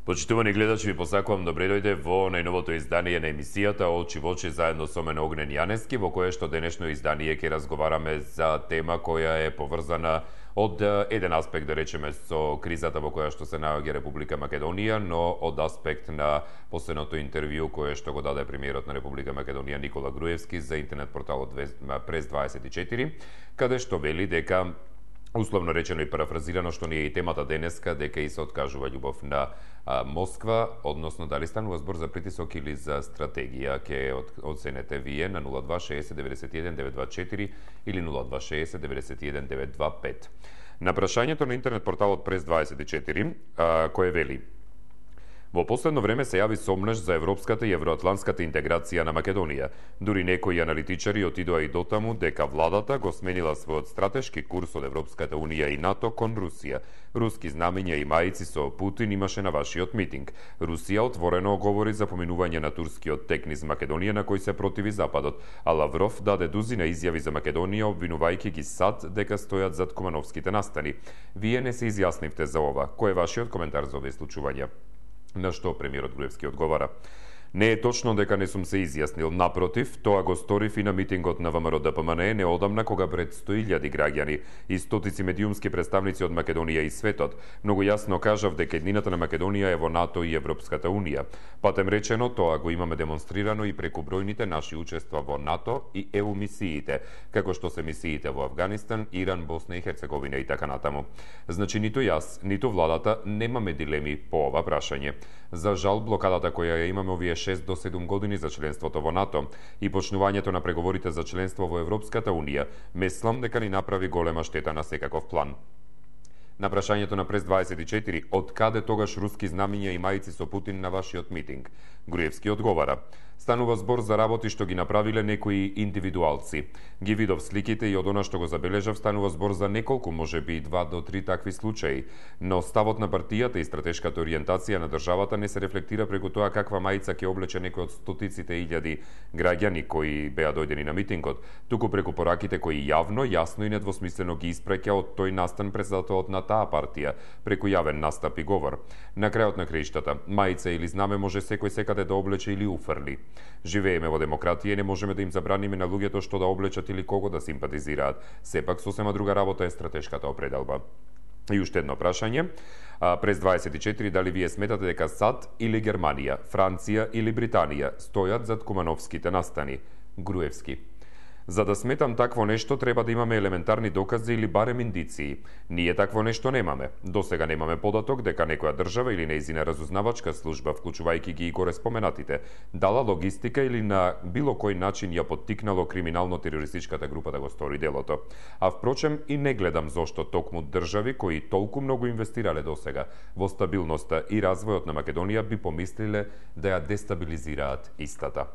Почитувани гледачи, ви посакувам добре дојде во најновото издание на емисијата Очи во очи заедно со мене Огнен Јанески, во кое што денешно издание ќе разговараме за тема која е поврзана од еден аспект, да речеме, со кризата во која што се наоѓа Република Македонија, но од аспект на последното интервју кое што го даде премиерот на Република Македонија Никола Груевски за интернет порталот Прес 24, каде што вели дека условно речено и парафразирано, што ни е и темата денеска, дека и се откажува љубов на Москва, односно дали станува збор за притисок или за стратегија, ќе оценете вие на 0260 91 924 или 0260 91 925. На прашањето на интернет порталот Прес 24, кој вели: во последно време се јави сомнеш за европската и евроатлантската интеграција на Македонија. Дури некои аналитичари отидоа и дотаму дека владата го сменила својот стратешки курс од Европската унија и НАТО кон Русија. Руски знамења и мајци со Путин имаше на вашиот митинг. Русија отворено говори за поминување на турскиот тек низ Македонија на кој се противи Западот, а Лавров даде дузина изјави за Македонија обвинувајќи ги САД дека стојат зад Кумановските настани. Вие не се изјаснивте за ова. Кој е вашиот коментар за овие случувања? На што премиерот Груевски одговара: не е точно дека не сум се изјаснил, напротив, тоа го сторив и на митингот на ВМРО-ДПМН неодамна кога пред 100.000 граѓани и стотици медиумски представници од Македонија и светот многу јасно кажав дека еднината на Македонија е во НАТО и Европската унија. Патем речено, тоа го имаме демонстрирано и преку бројните наши учества во НАТО и ЕУ мисиите, како што се мисиите во Авганистан, Иран, Босна и Херцеговина и така натаму. Значи, ниту јас, ниту владата немаме дилеми по ова прашање. За жал, блокадата која ја имаме овие 6 до 7 години за членството во НАТО и почнувањето на преговорите за членство во Европската унија, мислам дека ни направи голема штета на секаков план. На прашањето на Прес 24, од каде тогаш руски знамења и мајци со Путин на вашиот митинг, Груевски одговара: станува збор за работи што ги направиле некои индивидуалци. Ги видов сликите и од она што го забележав станува збор за неколку, можеби и 2 до 3 такви случаи, но ставот на партијата и стратешката ориентација на државата не се рефлектира преку тоа каква мајца ќе облече некој од стотиците илјади граѓани кои беа дојдени на митингот, туку преку пораките кои јавно, јасно и недвосмислено ги испреќа од тој настан председателот на таа партија преку јавен настап и говор. На крајот на краиштата, мајца или знаме може секој секаде да облече или уфрли. Живееме во демократија и не можеме да им забраниме на луѓето што да облечат или кого да симпатизираат. Сепак сосема друга работа е стратешката определба. И уште едно прашање. Прес 24, дали вие сметате дека САД или Германија, Франција или Британија стојат зад Кумановските настани? Груевски: за да сметам такво нешто треба да имаме елементарни докази или барем индиции. Ние такво нешто немаме. Досега немаме податок дека некоја држава или нејзина разузнавачка служба, вклучувајќи ги и горе споменатите, дала логистика или на било кој начин ја поттикнало криминално-терористичката група да го стори делото. А впрочем и не гледам зошто токму држави кои толку многу инвестирале досега во стабилноста и развојот на Македонија би помислиле да ја дестабилизираат истата.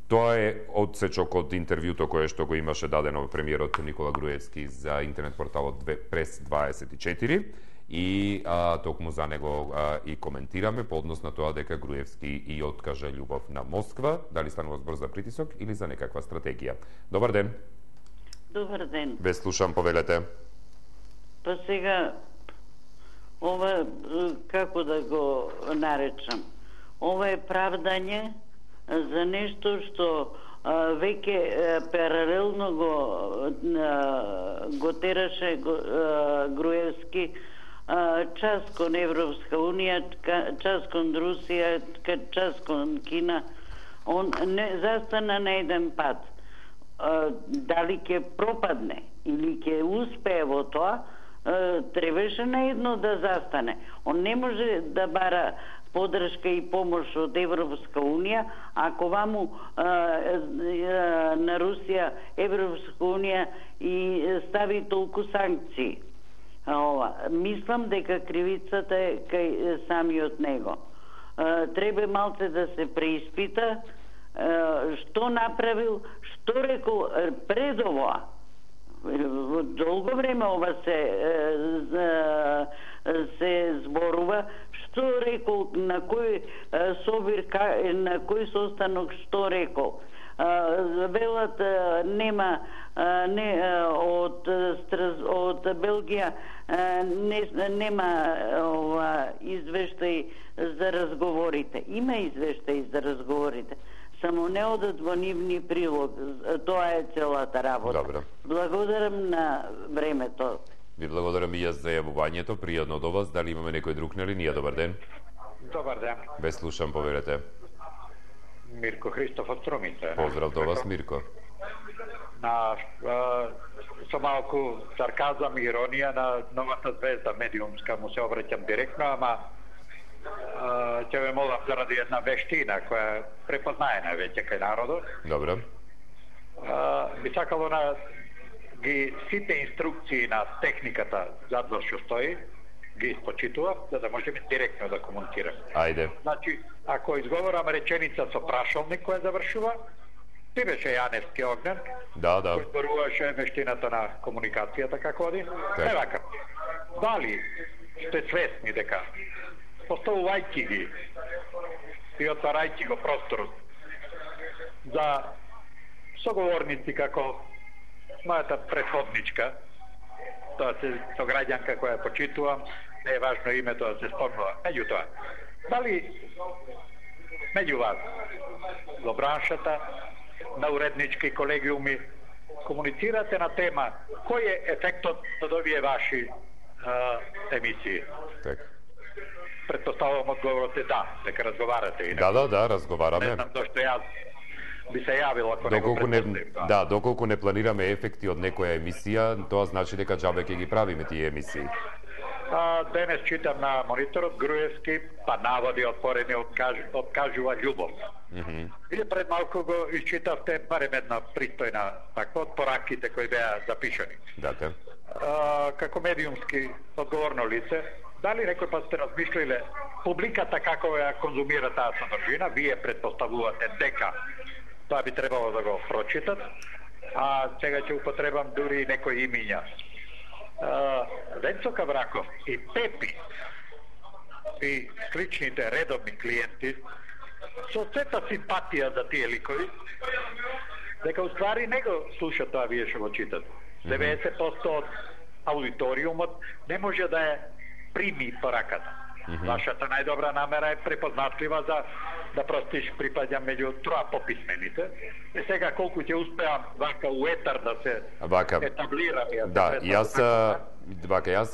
Тоа е одсечок од интервјуто кое што го имаше дадено премиерот Никола Груевски за интернет порталот Прес 24 и токму за него и коментираме по однос на тоа дека Груевски и откажа љубов на Москва, дали станува збор за притисок или за некаква стратегија. Добар ден. Добар ден. Ве слушам, повелете. Па сега, ова, како да го наречам, ова е правдање за нешто што веќе паралелно го тераше Груевски, час кон Европска унија, час кон Русија, час кон Кина. Он не застана на еден пат. Дали ќе пропадне или ќе успее во тоа, требаше на едно да застане. Он не може да бара подршка и помош од Европска унија, ако ваму на Русија Европска унија и стави толку санкции. Мислам дека кривицата е кај самиот него. Треба малце да се преиспита што направил, што рекол пред ова. Долго време ова се зборува, што рекол, на кој собир, на кој состанок што рекол. велат нема од Белгија нема извештај за разговорите. Има извештај за разговорите, само не одат во нивни прилог. Тоа е целата работа. Добро. Благодарам на времето. Ви благодарам и јас за јавувањето. Пријатно до вас. Дали имаме некој друг на линија? Добар ден. Добар ден. Ве слушам, поверете. Мирко Христоф од Струмица. Поздрав до вас, Мирко. Со малку сарказам и иронија на новата звезда медиумска му се обраќам директно, ама ќе ве молам заради една вештина која препознаена веќе кај народот. Добро. Би сакало на ги сите инструкции на техниката задвор што стои, ги испочитував, за да можеме директно да комуникираме. Ајде. Значи, ако изговорам реченица со прашалник која завршува, ти беше Јаневски Огнен, Да. кој зборуваше вештината на комуникацијата како оди. Вака, дали сте свесни дека поставувајќи ги и отварајќи го просторот за соговорници како мојата предходничка, тоа се со граѓанка која почитувам, не е важно името да се спомнува. Меѓутоа, дали меѓу вас во браншата на уреднички колегиуми комуницирате на тема кој е ефектот од овие ваши емисии? Така. Претпоставувам одговорот е да, дека разговарате. Да, разговараме. Не знам зашто јас би се јавил ако доколку не планираме ефекти од некоја емисија, тоа значи дека џабе ќе ги правиме тие емисии. Денес читам на мониторот Груевски, па наводи отворени откажува љубов. Вие пред малку го изчитавте барем една пристојна таква од пораките кои беа запишани. Така. Како медиумски одговорно лице, дали некој пат сте размислиле публиката како ја конзумира таа содржина, вие предпоставувате дека тоа би требало да го прочитат, а сега ќе употребам дури некои имиња. Венцо Кавраков и Пепи и сличните редовни клиенти со сета симпатија за тие ликови, дека уствари не го слуша тоа вие што го читате. 90% од аудиториумот не може да ја прими пораката. Вашата најдобра намера е препознатлива за да простиш припаѓам меѓу троа пописмените. И сега колку ќе успеам вака уетар да се етаблирам. Да, јас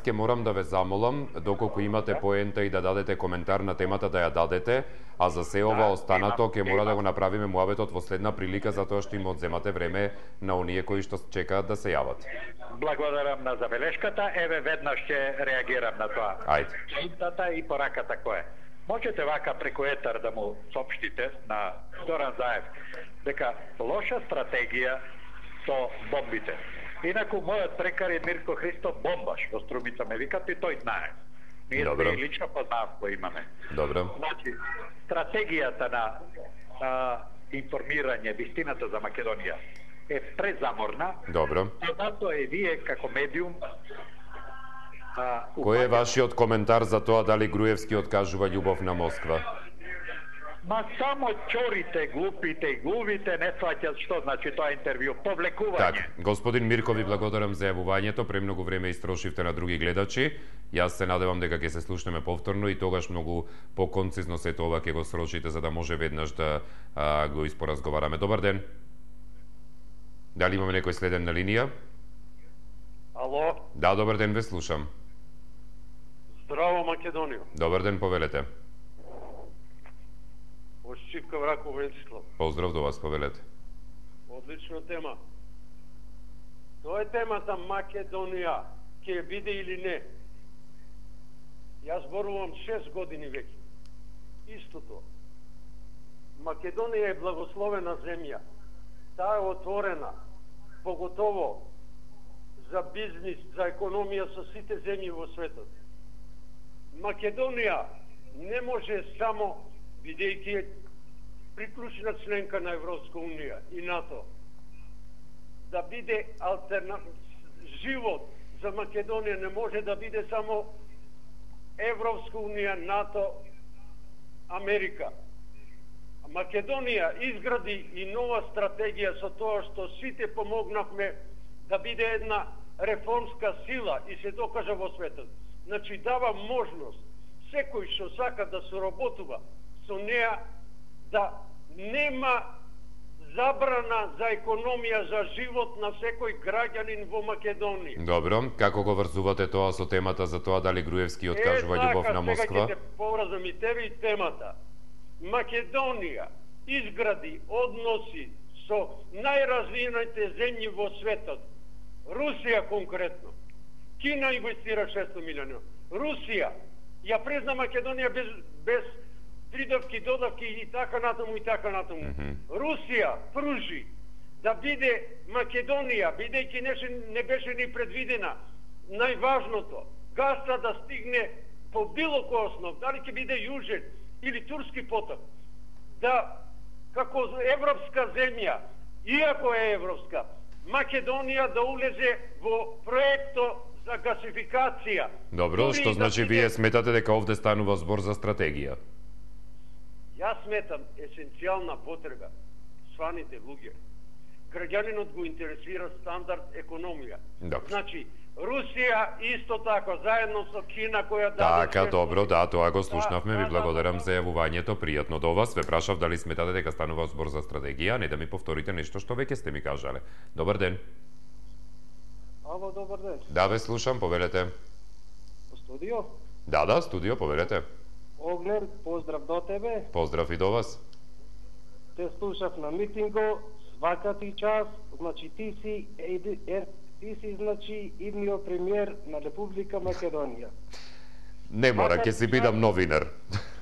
ќе морам да ве замолам, доколку имате поента и да дадете коментар на темата, да ја дадете, а за се ова останато ќе мора да го направиме муабетот во следна прилика, затоа што им одземате време на оние кои што чекаат да се јават. Благодарам на забелешката, еве веднаш ќе реагирам на тоа. Ајде. Чејтата и пораката која. Можете вака преку етар да му соопштите на Зоран Заев дека лоша стратегија со бомбите. Инаку мојот прекар е Мирко Христов бомбаш, во Струмица ме викат и тој знае. Ние сме лично познавство имаме. Добро. Значи, стратегијата на информирање вистината за Македонија е презаморна. Добро. Затоа е вие како медиум кој е вашиот коментар за тоа дали Груевски откажува љубов на Москва? Ма само чорите, глупите и глувите не сваќат што значи тоа интервју, повлекување. Так, господин Мирко, ви благодарам за јавувањето, премногу време истрошивте на други гледачи. Јас се надевам дека ќе се слушнеме повторно и тогаш многу поконцизно сето ова ќе го срочите за да може веднаш да го испоразговараме. Добар ден. Дали имаме некој следен на линија? Ало? Да, добар ден, ве слушам. Здраво, Македонија. Добар ден, повелете. Шипка Враков Венцислав. Поздрав до вас, повелете. Одлична тема. Тоа е темата Македонија. Ќе биде или не? Јас зборувам 6 години веќе. Истото. Македонија е благословена земја. Таа е отворена. Поготово за бизнис, за економија со сите земји во светот. Македонија не може само, бидејќи приклучна членка на Европска унија и НАТО, да биде живот за Македонија не може да биде само Европска унија, НАТО, Америка. Македонија изгради и нова стратегија со тоа што сите помогнавме да биде една реформска сила и се докажа во светот. Значи дава можност секој што сака да соработува со неа да нема забрана за економија, за живот на секој граѓанин во Македонија. Добро, како го врзувате тоа со темата за тоа дали Груевски откажува љубов на Москва? Сега ќе те поврзам и тебе и темата. Македонија изгради односи со најразвиените земји во светот. Русија конкретно. Кина инвестира 600 милиони. Русија ја презна Македонија без придавки, додавки и така натаму и така натаму. Русија пружи да биде Македонија, бидејќи не беше ни предвидена најважното, газта да стигне по било кој основ, дали ќе биде Јужен или Турски поток, да како европска земја, иако е европска, Македонија да улезе во проекто за гасификација. Добро, што значи вие сметате дека овде станува збор за стратегија? Јас сметам есенцијална потреба сваните луѓе. Граѓанинот го интересира стандард економија. Добро. Значи, Русија исто така, заедно со Кина која Така, добро, да, тоа го слушнавме, ви благодарам за јавувањето, пријатно до вас. Ве прашав дали сметате дека станува збор за стратегија, не да ми повторите нешто што веќе сте ми кажале. Добар ден. Ало, добар ден. Да, ве слушам, повелете. Студио? Да, студио, повелете. Огнер, поздрав до тебе. Поздрав и до вас. Те слушав на митинго, свака ти час, значи ти си значи идниот премиер на Република Македонија. Не мора, ќе си бидам новинар.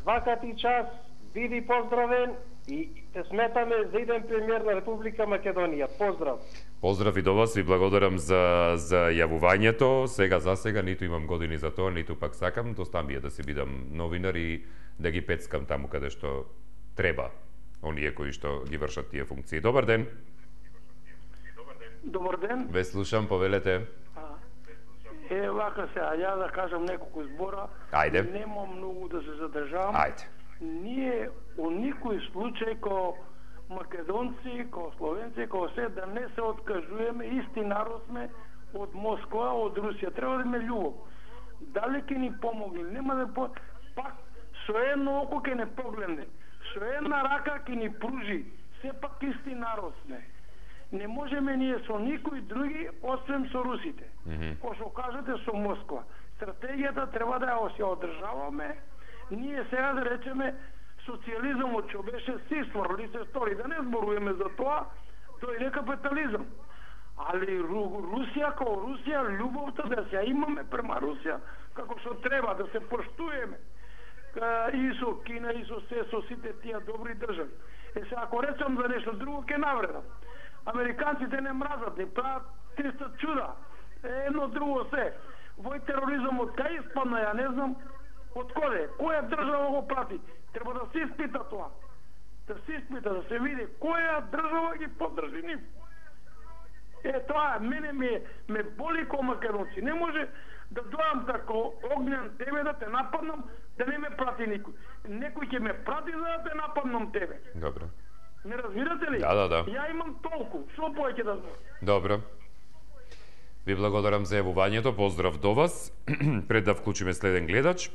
Свака ти час, биди поздравен и те сметаме за иден премиер на Република Македонија. Поздрав. Поздрав и до вас, ви благодарам за јавувањето. Сега за сега ниту имам години за тоа, ниту пак сакам, доста ми е да си бидам новинар и да ги пецкам таму каде што треба, оние кои што ги вршат тие функции. Добар ден. Добар ден. Ве слушам, повелете. Вака се, ја да кажам неколку збора. Ајде. Немам многу да се задржавам. Ајде. Ние у никој случај ко македонци, ко словенци, ко се да не се откажуваме, исти народ сме од Москва, од Русија. Треба да имаме љубов. Дали ќе ни помогне? Нема да пак со едно око ќе не погледне. Со една рака ќе ни пружи. Сепак исти народ сме. Не можеме ние со никој други, освен со русите. Кој што кажете со Москва. Стратегијата треба да ја одржаваме. Ние сега да речеме социјализмот што беше си стварили се стори, да не зборуваме за тоа, тој е капитализам. Али Русија како Русија, љубовта да се имаме према Русија, како што треба да се поштуеме. И со Кина, и со сите тие добри држави. Сега ако речам за нешто друго, ќе навредам. Американците не мразат, не прават 300 чуда. Едно друго се. Вој тероризмот кај испадна, ја не знам, од коде? Која држава го прати? Треба да се испита тоа. Да се испита, да се види која држава ги поддржи нив. Тоа мене ме боли ко македонци. Не може да дојам како огнен тебе да те нападнам, да не ме прати никој. Некој ќе ме прати за да те нападнам тебе. Добро. Не разбирате ли? Да. Ја имам толку, што повеќе да знам. Добро. Ви благодарам за јавувањето, поздрав до вас. Пред да вклучиме следен гледач,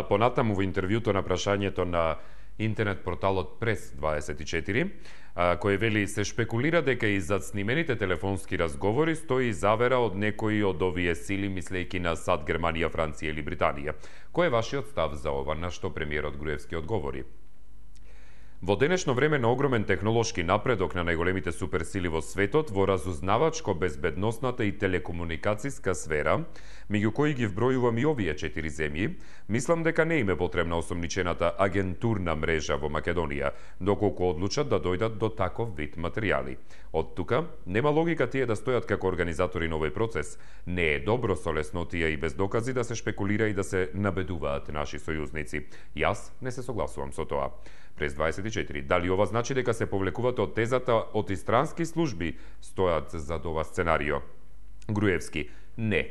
понатаму во интервјуто на прашањето на интернет порталот Прес 24, кој вели се шпекулира дека и зад снимените телефонски разговори стои завера од некои од овие сили, мислејќи на САД, Германија, Франција или Британија. Кој е вашиот став за ова, на што премиерот Груевски одговори? Во денешно време на огромен технолошки напредок на најголемите суперсили во светот, во разузнавачко, безбедносната и телекомуникацијска сфера, меѓу кои ги вбројувам и овие 4 земји, мислам дека не им е потребна осомничената агентурна мрежа во Македонија, доколку одлучат да дојдат до таков вид материјали. Од тука, нема логика тие да стојат како организатори на овој процес. Не е добро со леснотија и без докази да се шпекулира и да се набедуваат наши сојузници. Јас не се согласувам со тоа. През 24. Дали ова значи дека се повлекувате од тезата од истрански служби стојат зад ова сценарио? Груевски. Не.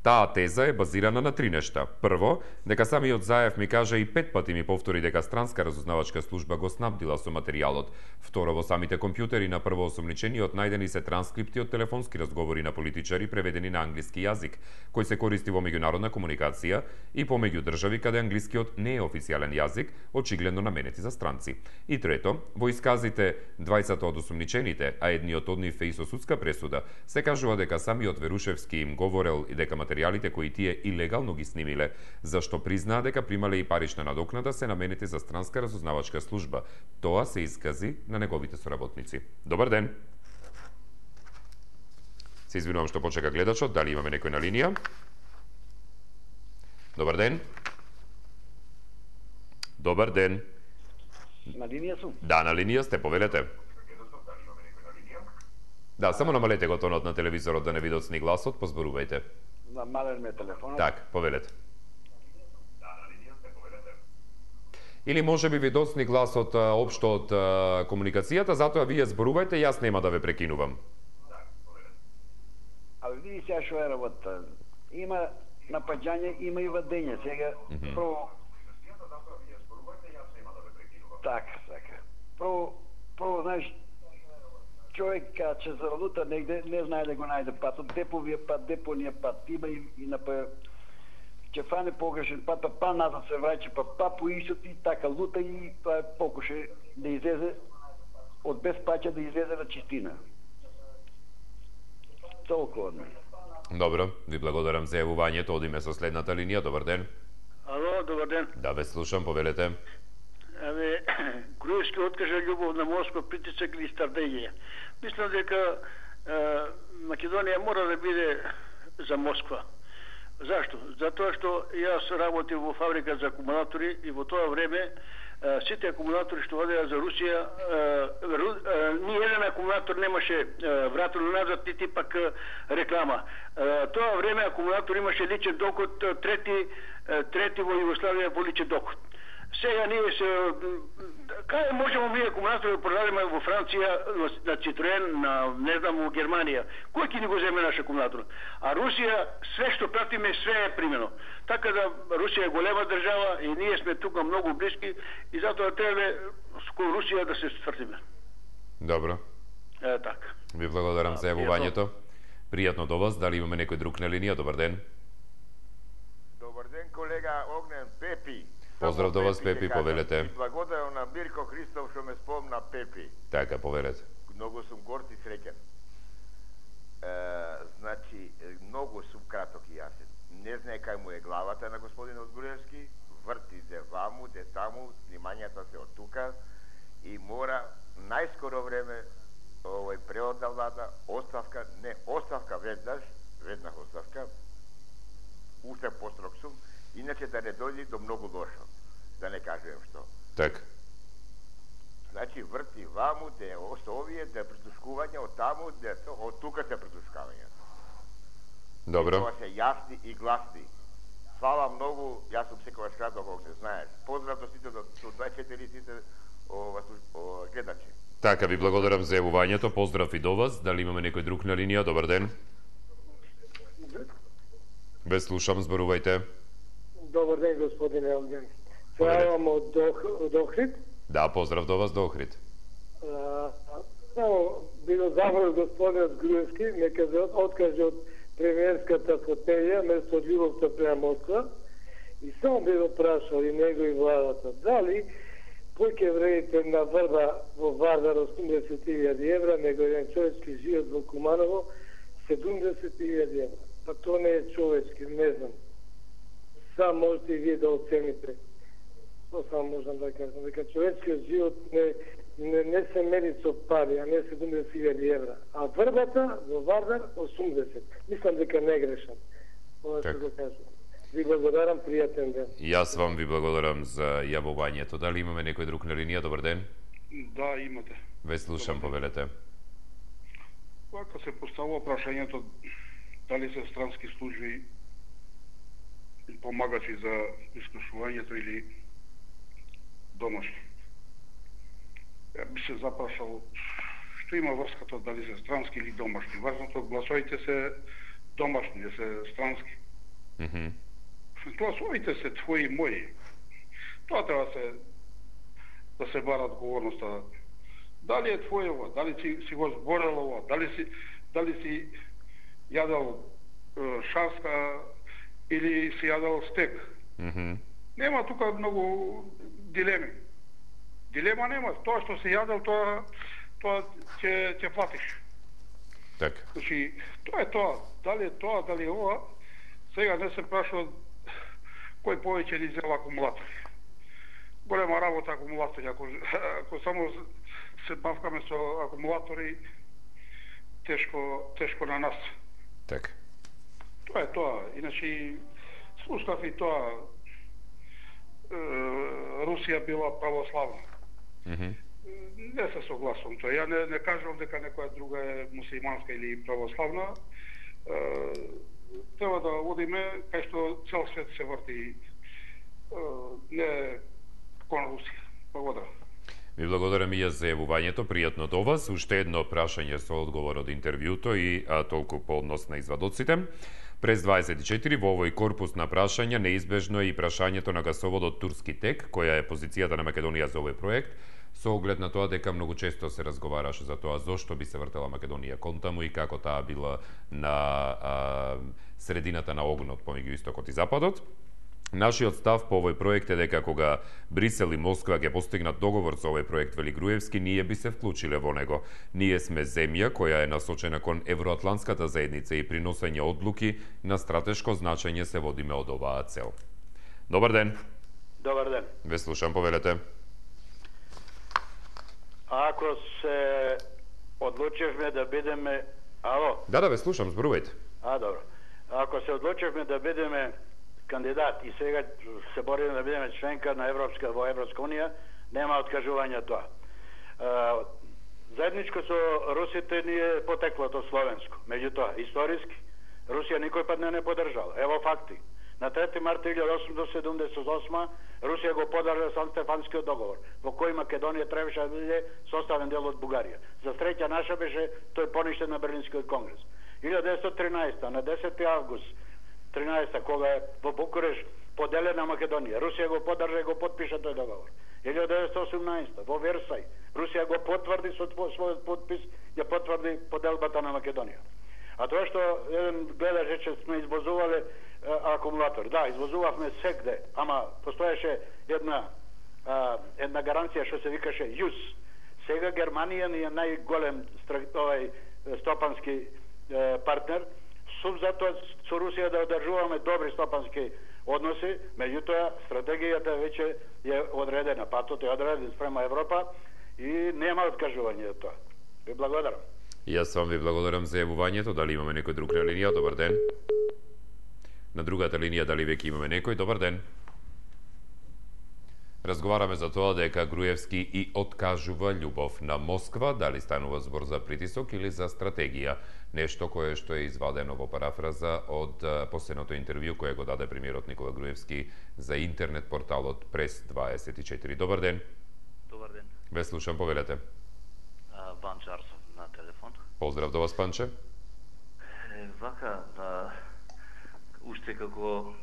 Таа теза е базирана на 3 нешта. Прво, дека самиот Заев ми кажа и 5 пати ми повтори дека странска разузнавачка служба го снабдила со материјалот. Второ, во самите компјутери на првоосомничениот најдени се транскрипти од телефонски разговори на политичари преведени на англиски јазик, кој се користи во меѓународна комуникација и помеѓу држави каде англискиот не е официјален јазик, очигледно наменети за странци. И трето, во исказите 20 од осомничените, а едниот од нив е и со судска пресуда, се кажува дека самиот Верушевски им говорел и дека материјалите кои тие илегално ги снимиле, зашто признаа дека примале и парична надокнада, се наменети за странска разузнавачка служба. Тоа се искази на неговите соработници. Добар ден! Се извинувам што почека гледачот, дали имаме некој на линија? Добар ден! Добар ден! На линија сум? Да, на линија сте, повелете. Да, само намалете го тонот на телевизорот да не ви доцни гласот, позборувајте. Намален ме телефонот. Так, повелете. Или може би ви доцни гласот општо од комуникацијата, затоа вие зборувајте, јас нема да ве прекинувам. Абе, види сега шо е работа. Има напаѓање, има и вадење. Сега, прво... Така. Прво, знаеш, човек кога ќе заработа негде, не знае да го најде патот, деповиот пат, депониот пат, има и ќе фане погрешен пат, па назад се враќа, па по истот и така лута и тоа покуше да излезе од без паќа да излезе на чистина. Толку од мене. Добро, ви благодарам за јавувањето, одиме со следната линија. Добар ден. Ало, добар ден. Да, ве слушам, повелете. Абе, Груевски откажа љубов на Москва, притисак или стратегија. Мислам дека Македонија мора да биде за Москва. Зашто? Затоа што јас работев во фабрика за акумулатори и во тоа време сите акумулатори што одеа за Русија, ни еден акумулатор немаше вратено назад, нити пак реклама. Тоа време акумулатор имаше личен доход, трети во Југославија во личен доход. Сега ние се... Кај можемо ние акумулатори да продадеме во Франција, на Citroen, на, не знам, во Германија? Кој ќе ни го земе наш акумулатор? А Русија, све што пратиме, све е примено. Така да Русија е голема држава и ние сме тука многу блиски и затоа треба со Русија да се стврдиме. Добро. Така. Ви благодарам за јавувањето. Пријатно до вас. Дали имаме некој друг на линија? Добар ден. Добар ден, колега Огнен, Пепи. Поздрав до вас, Пепи, повелете. Благодарам на Бирко Христов што ме спомна Пепи. Така, повелете. Многу сум горд и среќен. Значи, многу сум краток и јасен. Не знае кај му е главата на господинот Груевски, врти де ваму, де таму, снимањата се од тука и мора најскоро време овој преодна влада, оставка, не оставка веднаш оставка, уште построг сум, иначе да не дојде до многу лошо, да не кажем што. Така. Значи врти ваму, де овие, де притушкување од таму, де од тука се притушкавање. Добро. Тоа се јасни и гласни. Фала многу, јас сум секогаш краток, ако не знаеш. Поздрав до сите, до 24 сите гледачи. Така, ви благодарам за јавувањето, поздрав и до вас. Дали имаме некој друг на линија? Добар ден. Ве слушам, зборувајте. Добар ден, господине Огнен. Се јавам од Охрид. Да, поздрав до вас, до Охрид. Само било забрал господинот Груевски, нека се откаже од премиерската фотелја, место од љубовта према Москва, и само било прашал и него и владата, дали поќе вредите на врба во Вардар 80.000 евра, него еден човечки живот во Куманово 70.000 евра. Па тоа не е човечки, не знам. Сам можете и вие да оцените. Тоа само можам да кажам, дека човечкиот живот не се мери со пари, а не 70.000 евра. А врбата во Вардар 80. Мислам дека не грешам. Ова што го кажам. Ви благодарам, пријатен ден. Јас вам ви благодарам за јавувањето. Дали имаме некој друг на линија? Добар ден. Да, имате. Ве слушам, повелете. Кога се поставува прашањето дали се странски служби помагачи за искушувањето или домашни. Ја би се запрашал што има врската дали се странски или домашни. Важното гласовите се домашни, се странски. Гласовите се твои и мои. Тоа треба да се бара одговорноста. Дали е твој ова, дали си го зборел ова, дали си јадел шарска или си јадел стек. Нема тука многу дилеми. Дилема нема. Тоа што си јадел, тоа ќе платиш. Така. Значи, тоа е тоа. Дали е тоа, дали е ова, сега не се прашува кој повеќе ни зел акумулатори. Голема работа акумулатори. Ако само се бавкаме со акумулатори, тешко на нас. Така. Тоа е тоа. Иначе, слушнав и тоа, Русија била православна. Не се согласувам тоа. Ја не кажувам дека некоја друга е мусулманска или православна. Треба да одиме кај што цел свет се врти, не кон Русија. Благодарам. Ви благодарам и јас за јавувањето, пријатно до вас. Уште едно прашање со одговор од интервјуто и толку по однос на извадоците. През 24 во овој корпус на прашања неизбежно е и прашањето на гасоводот Турски тек, која е позицијата на Македонија за овој проект, со оглед на тоа дека многу често се разговараше за тоа зошто би се вртела Македонија кон таму и како таа била на средината на огнот помеѓу истокот и западот. Нашиот став по овој проект е дека кога Брисел и Москва ќе постигнат договор за овој проект, вели Груевски, ние би се вклучиле во него. Ние сме земја која е насочена кон евроатлантската заедница и при носење одлуки на стратешко значење се водиме од оваа цел. Добар ден. Добар ден. Ве слушам, повелете. Ако се одлучивме да бидеме... Ало? Да, ве слушам, зборувајте. Добро. Ако се одлучивме да бидеме кандидат и сега се бориме да бидеме членка на во Европска унија, нема откажување тоа. Заедничко со русите ни е потеклото словенско. Меѓутоа, историски, Русија никој пат не поддржала. Ево факти. На 3 марта 1878 Русија го поддржа Сан-Стефанскиот договор, во кој Македонија требаше да биде составен дел од Бугарија. За среќа наша беше тој поништен на Берлинскиот конгрес. 1913 на 10 август 13 кога е во Букуреш поделена Македонија, Русија го поддржа и го потпиша тој договор. 1918 во Версај Русија го потврди со својот потпис, ја потврди поделбата на Македонија. А тоа што еден гледаш рече сме извозувале акумулатори. Да, извозувавме секде, ама постоеше една гаранција што се викаше ЮС. Сега Германија ни е најголем стопански партнер. Затоа со Русија да одржуваме добри стопански односи, меѓутоа стратегијата веќе е одредена, патот е одреден спрема Европа и нема откажување од тоа. Ви благодарам. Јас вам ви благодарам за јавувањето. Дали имаме некој друг на линија? Добар ден. На другата линија дали веќе имаме некој? Добар ден. Разговараме за тоа дека Груевски и откажува љубов на Москва, дали станува збор за притисок или за стратегија, нешто кое што е извадено во парафраза од последното интервју кое го даде премиерот Никола Груевски за интернет порталот Прес 24. Добар ден. Добар ден. Ве слушам, повелете. Панче Арсов на телефон. Поздрав до вас, Панче. Вака, уште како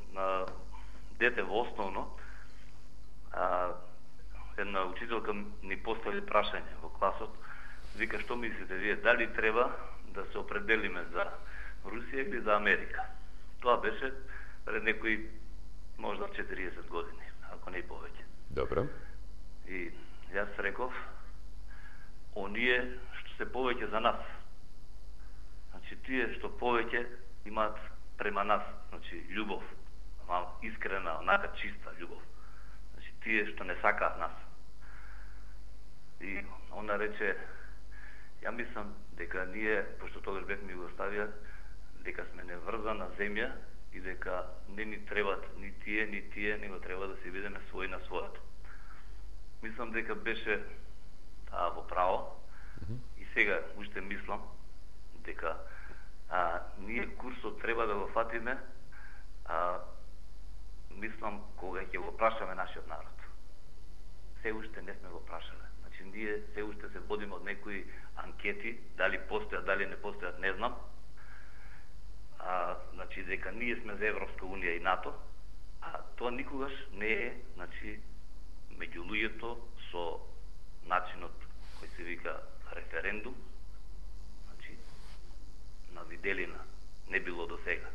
дете во основно, една учителка ни постави прашање во класот, вика, што мислите вие, дали треба да се определиме за Русија или за Америка? Тоа беше пред некои можда 40 години, ако не и повеќе. Добро. И јас реков, оние што се повеќе за нас. Значи, тие што повеќе имаат према нас, значи, љубов, искрена, онака чиста љубов. Тие што не сакаат нас. И она рече, ја мислам дека ние, пошто тогаш бевме Југославија, дека сме неврзана земја и дека не ни требат ни тие, него треба да се видиме свој на својот. Мислам дека беше во право и сега уште мислам дека ние курсот треба да го фатиме мислам кога ќе го прашаме нашиот народ. Се уште не сме го прашале. Значи ние се уште се водиме од некои анкети, дали постојат, дали не постојат, не знам. значи дека ние сме за Европска унија и НАТО, а тоа никогаш не е, значи, меѓу луѓето со начинот кој се вика референдум, значи, на виделина не било до сега.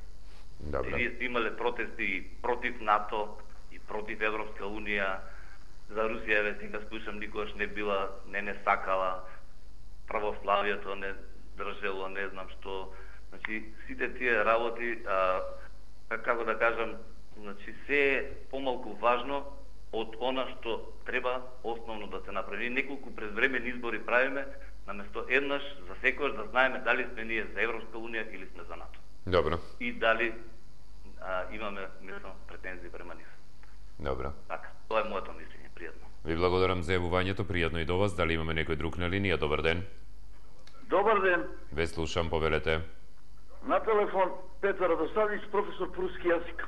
Ние сме имале протести против НАТО и против Европска унија, за Русија, ве сега слушам, никогаш не била, не сакала, православието не држело, не знам што. Значи, сите тие работи, како да кажам, значи, се е помалку важно од она што треба основно да се направи. Неколку предвремени избори правиме, наместо еднаш за секојаш да знаеме дали сме ние за Европска унија или сме за НАТО. Добро. И дали имаме, мислам, претензии према нив. Добро. Така, тоа е моето мислење, пријатно. Ви благодарам за јавувањето, пријатно и до вас. Дали имаме некој друг на линија? Добар ден. Добар ден. Ве слушам, повелете. На телефон Петар Радосавич, професор по руски јазик.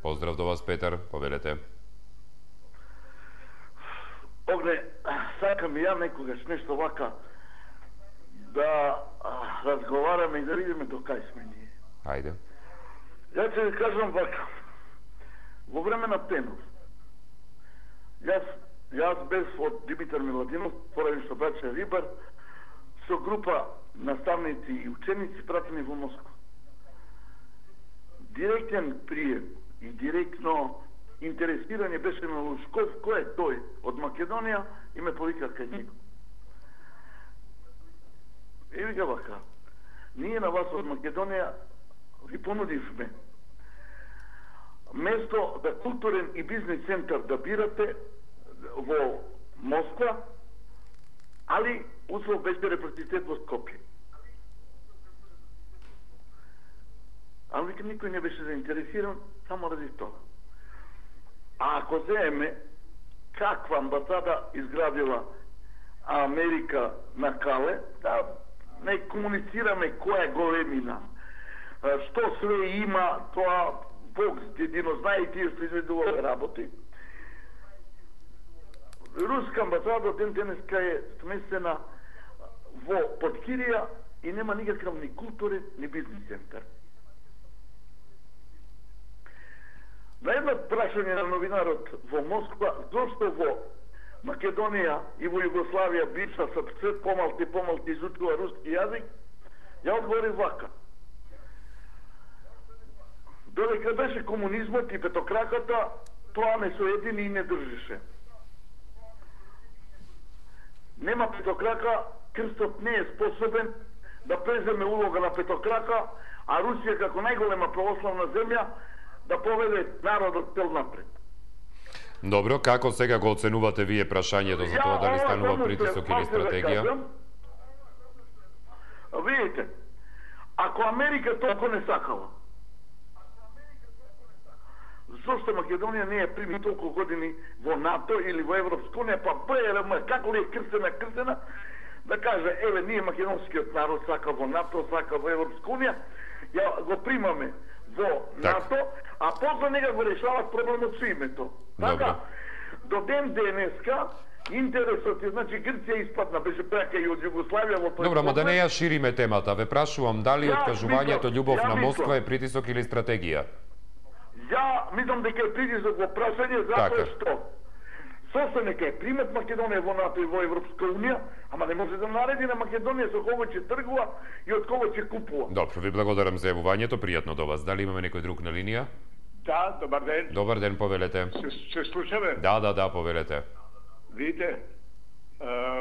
Поздрав до вас, Петар, повелете. Огне, сакам и ја некогаш нешто вака да разговараме и да видиме до кај сме ние. Ајде. Ја ќе ви кажам вака. Во време на Пенов, јас без од Димитар Миладинов, поредишто браќа Рибар, со група наставници и ученици пратени во Москва. Директен прием и директно интересирање беше на Лушков, кој е тој од Македонија, и ме повика кај него. И вика вака, ние на вас од Македонија ви понудивме место да културен и бизнес центар да бирате во Москва, али услов беше репрезентатив во Скопје. Али вика никој не беше заинтересиран само ради тоа. А ако земеме каква амбасада изградила Америка на Кале, да не комуницираме која е големина, што све има, тоа Бог едино знае и тие што изведува работи. Руска амбасада ден денеска е смесена во Подкирија и нема никакав ни културен, ни бизнес центар. На едно прашање на новинарот во Москва, зошто во Македонија и во Југославија бивша се помалку изучува руски јазик, ја одговори вака. Додека беше комунизмот и петокраката, тоа не соедини и не држеше. Нема петокрака, крстот не е способен да преземе улога на петокрака, а Русија како најголема православна земја да поведе народот цел напред. Добро, како сега го оценувате вие прашањето за тоа дали станува притисок или стратегија? Видите, ако Америка толку не сакала, зошто Македонија не ја прими толку години во НАТО или во Европска унија, па БРМ, како ли е крстена, да каже, еве, ние македонскиот народ сака во НАТО, сака во Европска унија, ја го примаме во НАТО, а после нега го решават проблемот со името. Така, до ден денеска, интересот е, значи Грција испадна, беше прека и од Југославија во тој. Добро, ама да не ја шириме темата, ве прашувам дали откажувањето љубов на Москва е притисок или стратегија? Ја мислам дека е притисок во прашање, затоа што состо нека е примет Македонија во НАТО и во Европска унија, ама не може да нареди на Македонија со кого ќе тргува и од кого ќе купува. Добро, ви благодарам за јавувањето, пријатно до вас. Дали имаме некој друг на линија? Да, добар ден. Добар ден, повелете. Се слушаме? Да, повелете. Видите,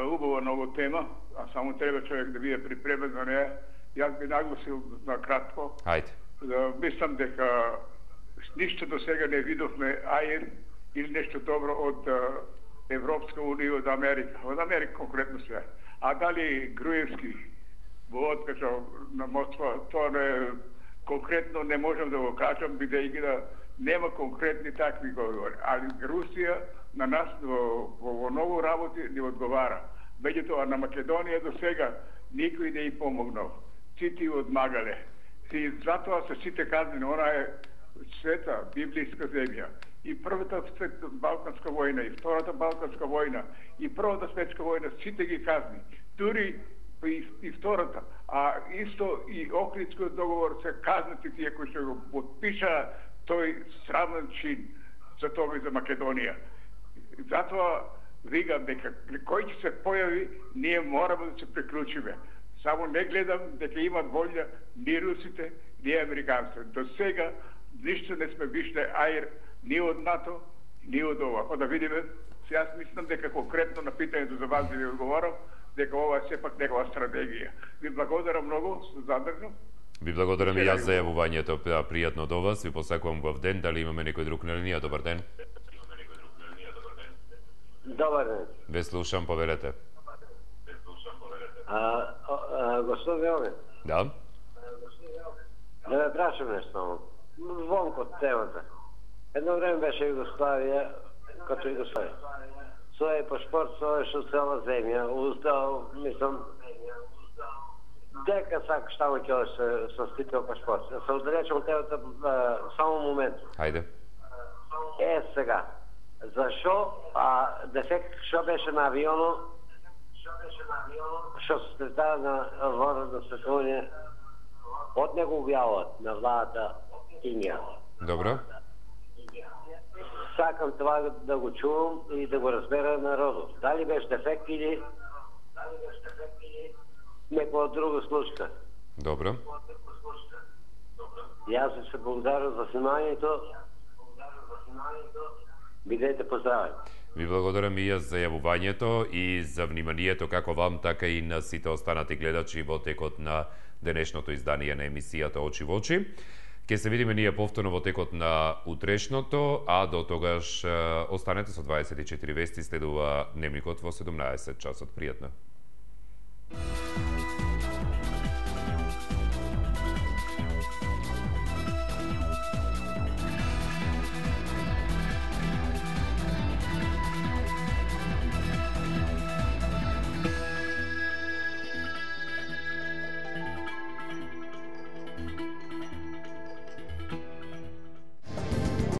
убава нова тема, а само треба човек да биде припремен за неја. Јас би нагласил на кратко. Ајде. Мислам дека ништо до сега не видовме ајер или нешто добро од Европска унија, од Америка. Од Америка конкретно се. А дали Груевски во откажал на Москва, тоа не конкретно не можам да го кажам, бидејќи да нема конкретни такви говори. Али Русија на нас во многу работи не одговара. Меѓутоа на Македонија до сега никој не ја помогнал. Сите одмагале. И затоа се сите казни, она е света, библиска земја. И првата Балканска војна, и втората Балканска војна, и првата светска војна, сите ги казни. Дури и втората. а исто и Охридскиот договор се казнати тие кои што го подпиша тој срамен чин за тоа и за Македонија. Затоа викам дека кој ќе се појави, ние мораме да се приклучиме. Само не гледам дека имат волја ни русите, ни американците. До сега ништо не сме вишле аир ни од НАТО, ни од ова. Па да видиме, јас мислам дека конкретно на питањето за вас ви одговорам, дека ова е сепак некова стратегија. Ви благодарам многу, задржам. Ви благодарам и јас за јавувањето, пријатно до вас. Ви посакувам гов ден. Дали имаме некој друг на линија? Добар ден. Добар ден. Ве слушам, поверете. Господин Јовен. Да. Да ме прашам нешто. Вонко од темата. Едно време беше Југославија, като Југославија. Свој пашпорт, свој што цела земја, уздал, мислам, дека сакаш таму ќе се стител пашпорт. Се одречам од темата само момент. Хајде. Сега, зашо дефект што беше на авионот, што се стретава на водата Сакунија, од него објават на владата Инија. Добро. Сакам това да го чувам и да го разбера народот. Дали беше дефект или некоја друга случка. Добро. Јас ви се благодарам за вниманието. Бидете поздравени. Ви благодарам и јас за јавувањето и за вниманието како вам, така и на сите останати гледачи во текот на денешното издание на емисијата Очи во очи. Ке се видиме ние повторно во текот на утрешното, а до тогаш останете со 24 вести, следува дневникот во 17 часот. Пријатно.